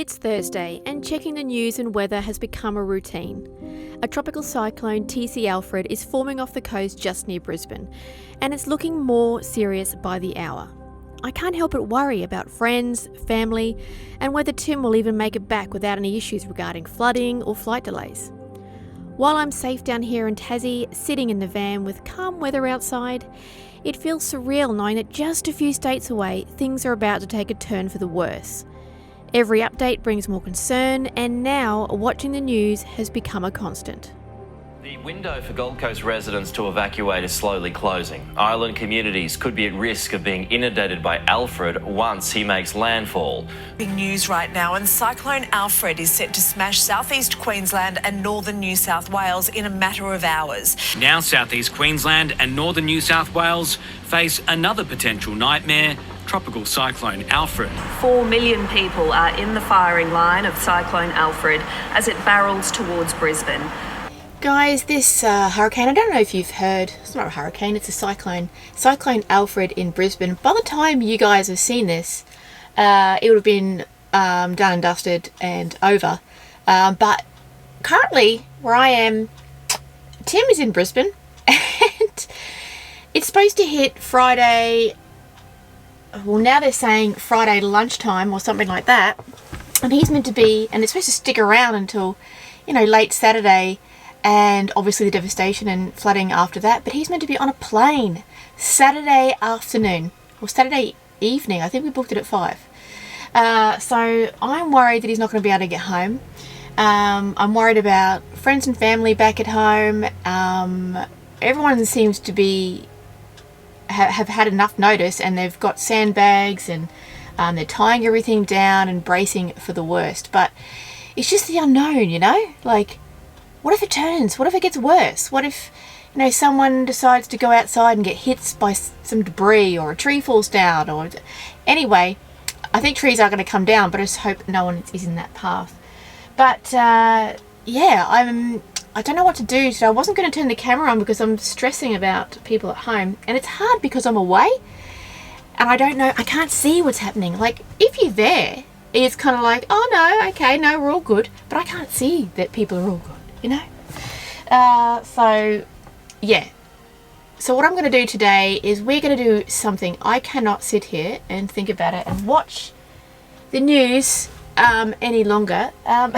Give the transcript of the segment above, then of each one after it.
It's Thursday, and checking the news and weather has become a routine. A tropical cyclone, Cyclone Alfred, is forming off the coast just near Brisbane, and it's looking more serious by the hour. I can't help but worry about friends, family, and whether Tim will even make it back without any issues regarding flooding or flight delays. While I'm safe down here in Tassie, sitting in the van with calm weather outside, it feels surreal knowing that just a few states away, things are about to take a turn for the worse. Every update brings more concern, and now watching the news has become a constant. The window for Gold Coast residents to evacuate is slowly closing. Island communities could be at risk of being inundated by Alfred once he makes landfall. Big news right now, and Cyclone Alfred is set to smash southeast Queensland and northern New South Wales in a matter of hours. Now southeast Queensland and northern New South Wales face another potential nightmare, Tropical Cyclone Alfred. 4 million people are in the firing line of Cyclone Alfred as it barrels towards Brisbane. Guys, this hurricane, I don't know if you've heard, it's not a hurricane, it's a cyclone. Cyclone Alfred in Brisbane. By the time you guys have seen this, it would have been done and dusted and over. But currently, where I am, Tim is in Brisbane, and it's supposed to hit Friday, well now they're saying Friday lunchtime or something like that. And he's meant to be, and it's supposed to stick around until, late Saturday. And obviously the devastation and flooding after that. But he's meant to be on a plane Saturday afternoon or Saturday evening. I think we booked it at 5. So I'm worried that he's not going to be able to get home. I'm worried about friends and family back at home. Everyone seems to be have had enough notice, and they've got sandbags and they're tying everything down and bracing for the worst. But it's just the unknown, what if it turns? What if it gets worse? What if, someone decides to go outside and get hit by some debris, or a tree falls down, or... Anyway, I think trees are going to come down, but I just hope no one is in that path. But, I don't know what to do. So I wasn't going to turn the camera on because I'm stressing about people at home. And it's hard because I'm away, and I don't know, I can't see what's happening. If you're there, it's kind of like, oh no, okay, no, we're all good. But I can't see that people are all good. So what I'm going to do today is we're going to do something. I cannot sit here and think about it and watch the news any longer. I've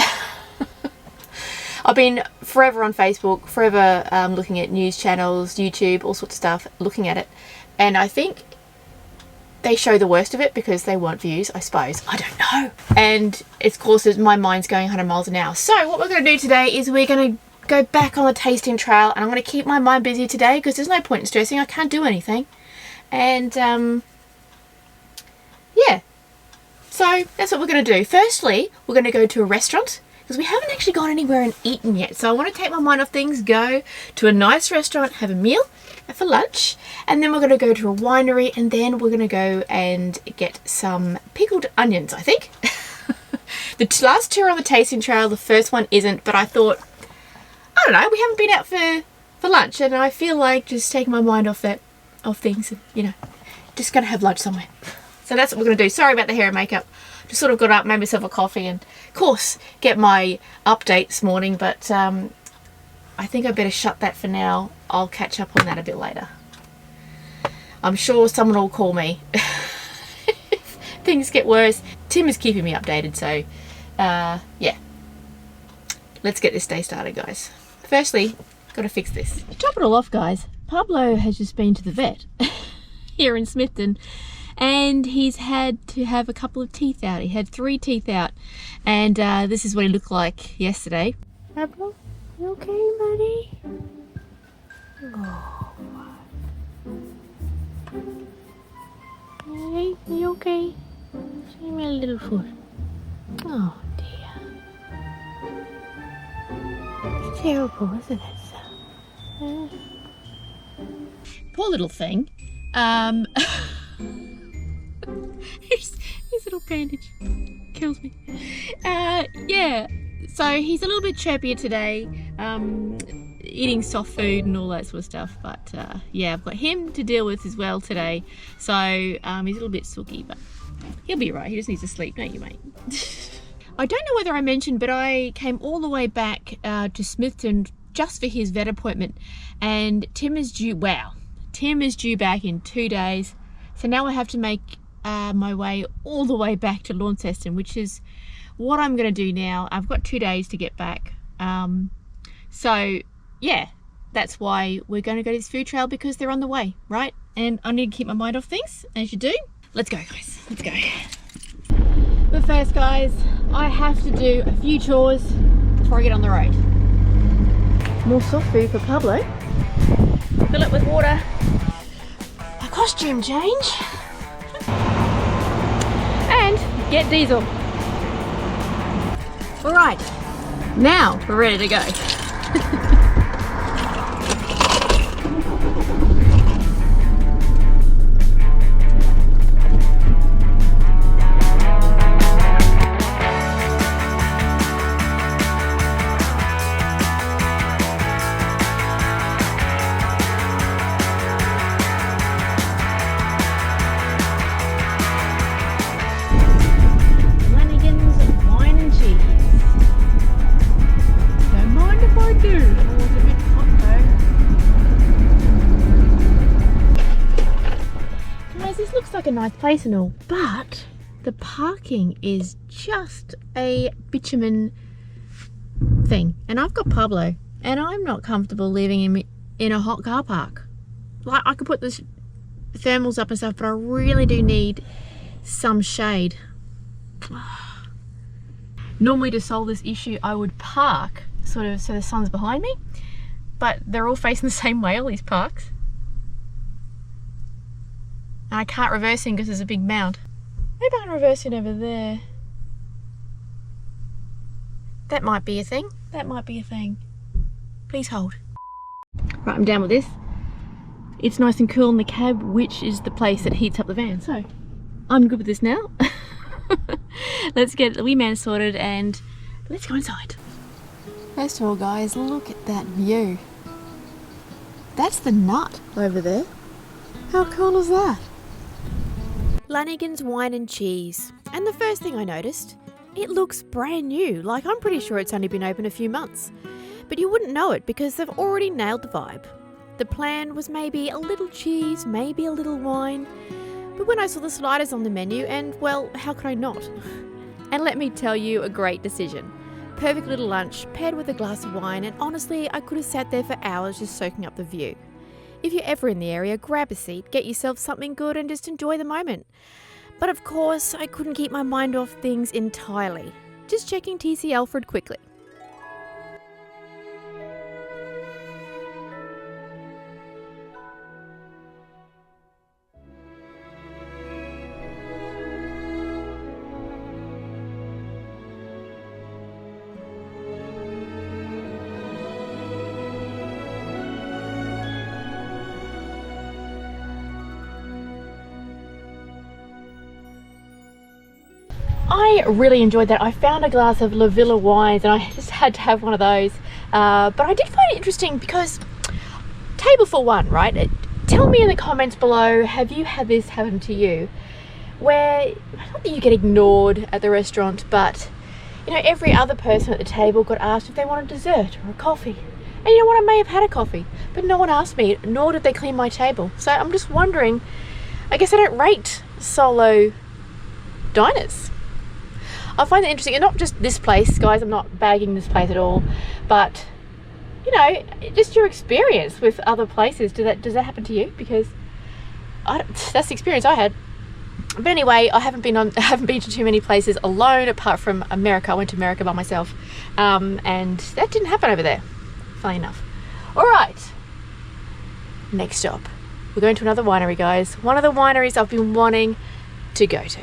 been forever on Facebook, forever looking at news channels, YouTube, all sorts of stuff, looking at it. And I think they show the worst of it because they want views, I suppose. I don't know. And of course, my mind's going 100 miles an hour. So what we're going to do today is we're going to go back on the tasting trail, and I'm going to keep my mind busy today because there's no point in stressing. I can't do anything. And, so that's what we're going to do. Firstly, we're going to go to a restaurant because we haven't actually gone anywhere and eaten yet. So I want to take my mind off things, go to a nice restaurant, have a meal for lunch, and then we're going to go to a winery, and then we're going to go and get some pickled onions, I think. The last two are on the tasting trail. The first one isn't, but I thought, I don't know, we haven't been out for lunch, and I feel like just taking my mind off things, and, just going to have lunch somewhere. So that's what we're going to do. Sorry about the hair and makeup. Just sort of got up, made myself a coffee, and of course get my update this morning, but I think I better shut that for now. I'll catch up on that a bit later. I'm sure someone will call me if things get worse. Tim is keeping me updated, so let's get this day started, guys. Firstly, got to fix this. To top it all off, guys, Pablo has just been to the vet here in Smithton, and he's had to have a couple of teeth out. He had 3 teeth out, and this is what he looked like yesterday. Pablo, you okay, buddy? Oh, hey, you okay? Show me a little foot. Oh dear. It's terrible, isn't it? Poor little thing. His little bandage kills me. So he's a little bit chirpier today, eating soft food and all that sort of stuff. But I've got him to deal with as well today. So he's a little bit sooky, but he'll be right. He just needs to sleep, don't you, mate? I don't know whether I mentioned, but I came all the way back to Smithton just for his vet appointment, and Tim is due back in 2 days. So now I have to make my way all the way back to Launceston, which is what I'm going to do now. I've got 2 days to get back. So yeah, that's why we're going to go to this food trail, because they're on the way, right? And I need to keep my mind off things, as you do. Let's go, guys. Let's go. But first, guys, I have to do a few chores before I get on the road. More soft food for Pablo. Fill it with water. A costume change. And get diesel. All right, now we're ready to go. A nice place and all, but the parking is just a bitumen thing, and I've got Pablo and I'm not comfortable living in a hot car park. Like, I could put the thermals up and stuff, but I really do need some shade. Normally, to solve this issue, I would park sort of so the sun's behind me, but they're all facing the same way, all these parks. And I can't reverse in because there's a big mound. Maybe I can reverse in over there. That might be a thing. That might be a thing. Please hold. Right, I'm down with this. It's nice and cool in the cab, which is the place that heats up the van. So, I'm good with this now. Let's get the wee man sorted and let's go inside. First of all, guys, look at that view. That's the nut over there. How cool is that? Lanigan's Wine and Cheese. And the first thing I noticed, it looks brand new. Like, I'm pretty sure it's only been open a few months. But you wouldn't know it because they've already nailed the vibe. The plan was maybe a little cheese, maybe a little wine. But when I saw the sliders on the menu, and well, how could I not? And let me tell you, a great decision. Perfect little lunch, paired with a glass of wine, and honestly, I could have sat there for hours just soaking up the view. If you're ever in the area, grab a seat, get yourself something good and just enjoy the moment. But of course, I couldn't keep my mind off things entirely. Just checking TC Alfred quickly. I really enjoyed that. I found a glass of La Villa wines and I just had to have one of those. But I did find it interesting because table for one, right? Tell me in the comments below, have you had this happen to you? Where, not that you get ignored at the restaurant, but you know, every other person at the table got asked if they wanted dessert or a coffee. And you know what, I may have had a coffee, but no one asked me, nor did they clean my table. So I'm just wondering, I guess I don't rate solo diners. I find it interesting, and not just this place, guys, I'm not bagging this place at all, but you know, just your experience with other places. Does that happen to you? Because that's the experience I had. But anyway, I haven't been to too many places alone apart from America. I went to America by myself, and that didn't happen over there, funny enough. All right, next stop. We're going to another winery, guys. One of the wineries I've been wanting to go to.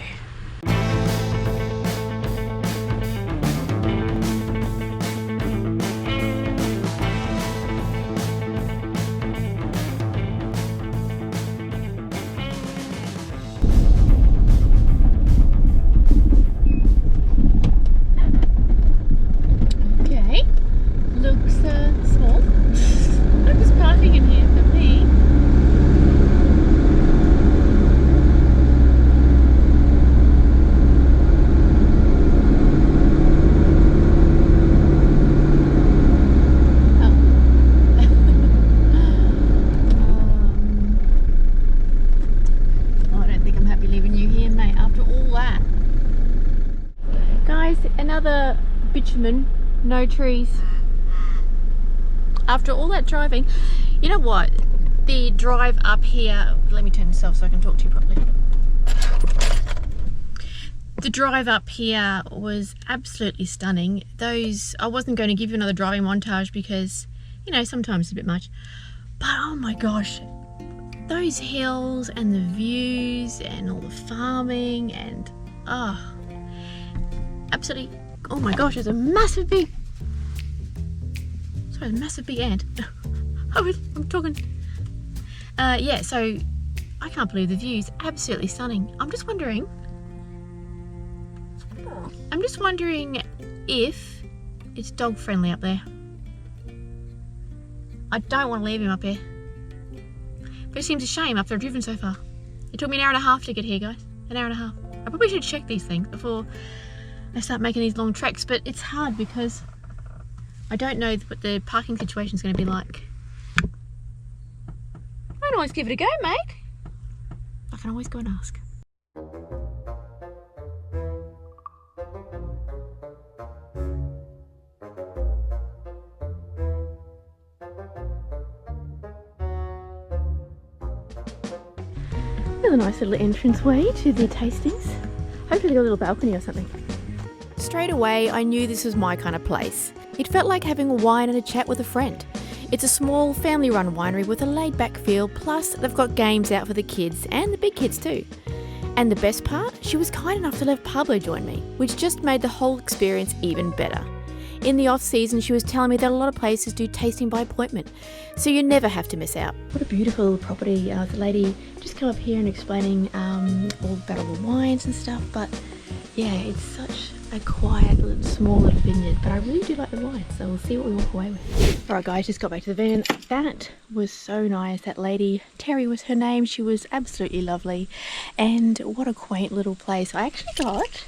bitumen, no trees. After all that driving, you know what? The drive up here, let me turn this off so I can talk to you properly. The drive up here was absolutely stunning. I wasn't going to give you another driving montage because, you know, sometimes it's a bit much. But oh my gosh, those hills and the views and all the farming and absolutely, oh my gosh, there's a massive big ant. I'm talking. Yeah, so I can't believe the views, absolutely stunning. I'm just wondering if it's dog friendly up there. I don't want to leave him up here. But it seems a shame after I've driven so far. It took me an hour and a half to get here, guys. An hour and a half. I probably should check these things before I start making these long treks, but it's hard because I don't know what the parking situation is going to be like. I can always give it a go, mate. I can always go and ask. There's a nice little entranceway to the tastings. Hopefully got a little balcony or something. Straight away, I knew this was my kind of place. It felt like having a wine and a chat with a friend. It's a small, family-run winery with a laid-back feel, plus they've got games out for the kids and the big kids too. And the best part, she was kind enough to let Pablo join me, which just made the whole experience even better. In the off-season, she was telling me that a lot of places do tasting by appointment, so you never have to miss out. What a beautiful little property. The lady just come up here and explaining all about all the wines and stuff, but yeah, it's such a quiet, small little vineyard, but I really do like the wine, so we'll see what we walk away with. Alright guys, just got back to the van. That was so nice. That lady, Terry was her name, she was absolutely lovely, and what a quaint little place. I actually got,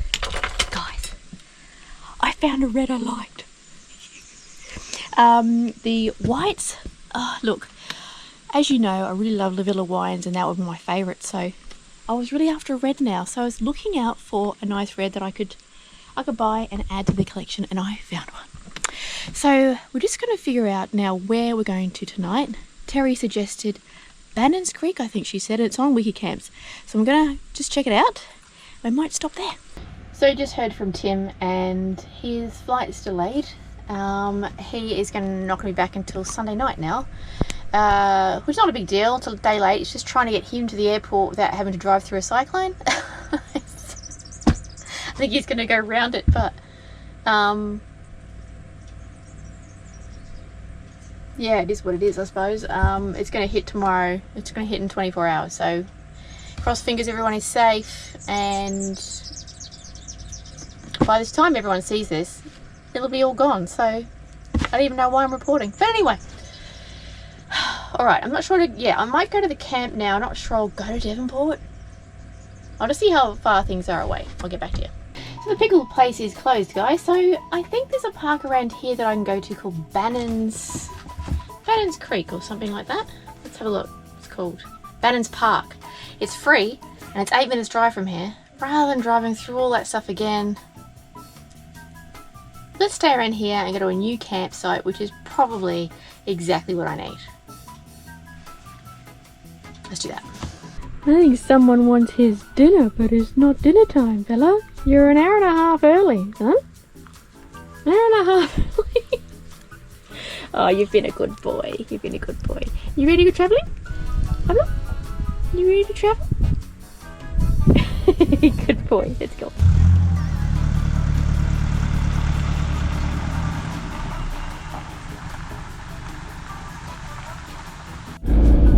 guys, I found a red I liked. The whites, look, as you know, I really love La Villa wines and that would be my favourite, so I was really after a red now, so I was looking out for a nice red that I could buy and add to the collection, and I found one. So we're just going to figure out now where we're going to tonight. Terry suggested Bannon's Creek, I think she said. It's on Wiki Camps, so I'm going to just check it out. I might stop there. So just heard from Tim and his flight is delayed. He is not going to be back until Sunday night now, which is not a big deal. Until a day late. It's just trying to get him to the airport without having to drive through a cyclone. I think he's going to go around it, but yeah, it is what it is, I suppose. It's going to hit tomorrow. It's going to hit in 24 hours, so cross fingers everyone is safe, and by this time everyone sees this, it'll be all gone, so I don't even know why I'm reporting. But anyway, alright, I'm not sure I might go to the camp now. I'm not sure I'll go to Devonport. I'll just see how far things are away. I'll get back to you. So the pickle place is closed, guys, so I think there's a park around here that I can go to called Bannon's Creek or something like that. Let's have a look. It's called Bannon's Park. It's free and it's 8 minutes drive from here. Rather than driving through all that stuff again, let's stay around here and go to a new campsite, which is probably exactly what I need. Let's do that. I think someone wants his dinner, but it's not dinner time, fella. You're an hour and a half early, huh? An hour and a half early. Oh, you've been a good boy. You've been a good boy. You ready to go travelling? Pablo? You ready to travel? Good boy. Let's go.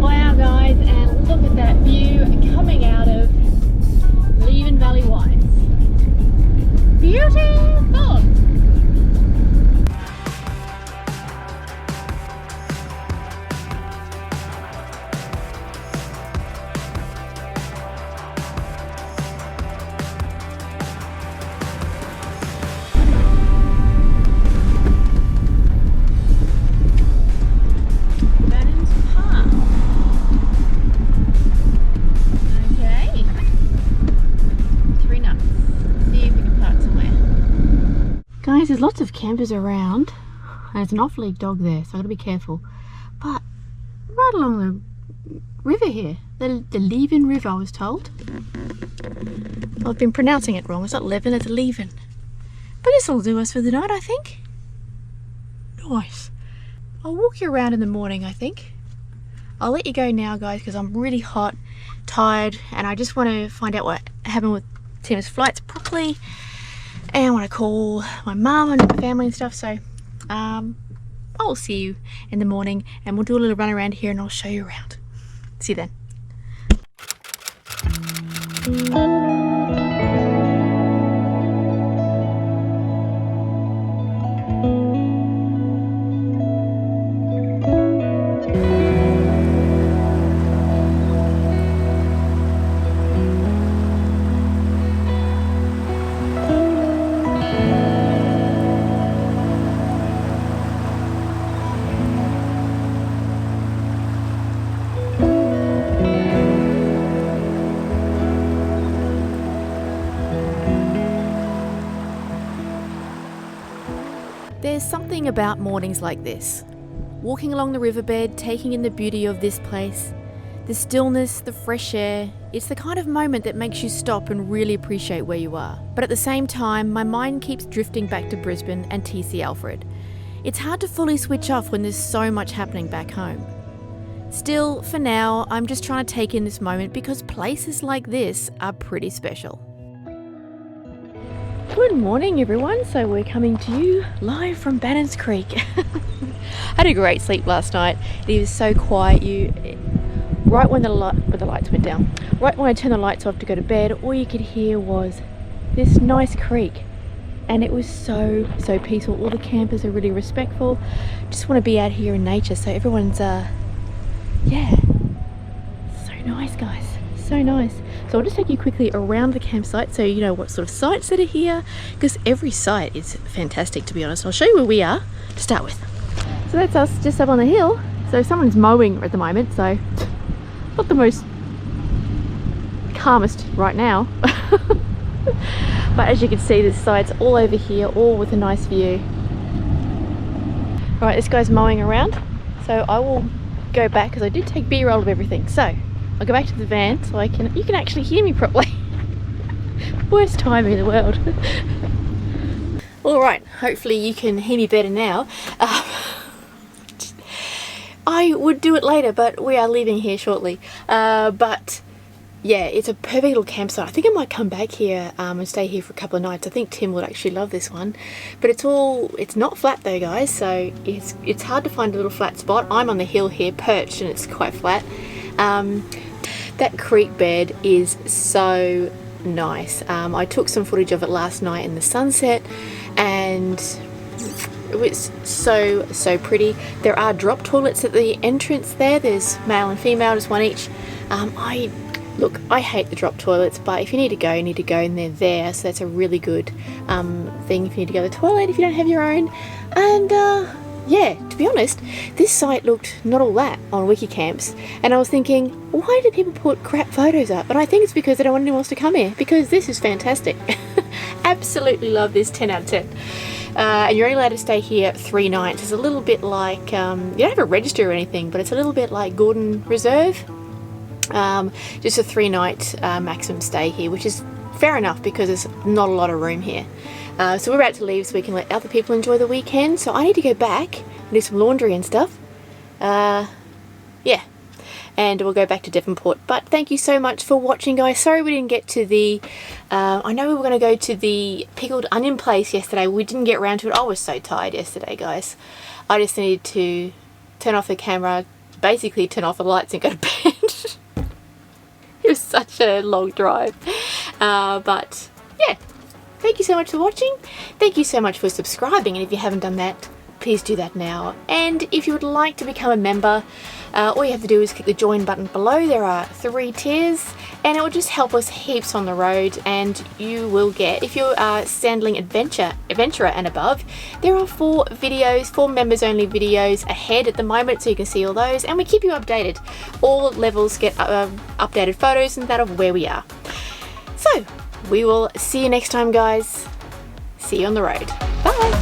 Wow, guys, and look at that view coming out of Leven Valley Wines. Beautiful! There's lots of campers around, and there's an off-lead dog there, so I've got to be careful. But right along the river here, the Leven River, I was told. Well, I've been pronouncing it wrong. It's not Leven, it's Leven. But this will do us for the night, I think. Nice. I'll walk you around in the morning, I think. I'll let you go now, guys, because I'm really hot, tired, and I just want to find out what happened with Tim's flights properly. And I want to call my mum and my family and stuff, so I'll see you in the morning, and we'll do a little run around here and I'll show you around. See you then. There's something about mornings like this. Walking along the riverbed, taking in the beauty of this place, the stillness, the fresh air, it's the kind of moment that makes you stop and really appreciate where you are. But at the same time, my mind keeps drifting back to Brisbane and TC Alfred. It's hard to fully switch off when there's so much happening back home. Still, for now, I'm just trying to take in this moment because places like this are pretty special. Good morning, everyone. So we're coming to you live from Bannon's Creek. I had a great sleep last night. It was so quiet. Right when the lights went down, right when I turned the lights off to go to bed, all you could hear was this nice creek, and it was so peaceful. All the campers are really respectful. Just want to be out here in nature. So everyone's yeah, so nice, guys. So nice. So I'll just take you quickly around the campsite so you know what sort of sites that are here, because every site is fantastic, to be honest. I'll show you where we are to start with. So that's us just up on the hill. So someone's mowing at the moment, so not the most calmest right now. But as you can see, there's sites all over here, all with a nice view. Right, this guy's mowing around, so I will go back because I did take B-roll of everything. So I'll go back to the van so you can actually hear me properly. Worst timing in the world. All right, hopefully you can hear me better now. I would do it later, but we are leaving here shortly. But yeah, it's a perfect little campsite. I think I might come back here and stay here for a couple of nights. I think Tim would actually love this one. But it's not flat though, guys, so it's hard to find a little flat spot. I'm on the hill here, perched, and it's quite flat. That creek bed is so nice. I took some footage of it last night in the sunset, and it was so pretty. There are drop toilets at the entrance there. There's male and female, just one each. Look, I hate the drop toilets, but if you need to go, and they're there, so that's a really good thing if you need to go to the toilet if you don't have your own. And yeah, to be honest, this site looked not all that on Wikicamps, and I was thinking, why do people put crap photos up? And I think it's because they don't want anyone else to come here, because this is fantastic. Absolutely love this, 10 out of 10. And you're only allowed to stay here 3 nights. It's a little bit like, you don't have a register or anything, but it's a little bit like Gordon Reserve. Just a 3-night maximum stay here, which is fair enough because there's not a lot of room here. So we're about to leave so we can let other people enjoy the weekend. So I need to go back and do some laundry and stuff. Yeah, and we'll go back to Devonport. But thank you so much for watching, guys. Sorry we didn't get to the I know we were going to go to the pickled onion place yesterday. We didn't get around to it. I was so tired yesterday, guys. I just needed to turn off the camera, basically turn off the lights and go to bed. It was such a long drive. But yeah, thank you so much for watching. Thank you so much for subscribing, and if you haven't done that, please do that now. And if you would like to become a member, all you have to do is click the join button below. There are 3 tiers, and it will just help us heaps on the road. And you will get, if you are Sandling Adventurer and above, there are 4 videos, 4 members only videos ahead at the moment, so you can see all those, and we keep you updated. All levels get updated photos and that of where we are. So we will see you next time, guys. See you on the road. Bye.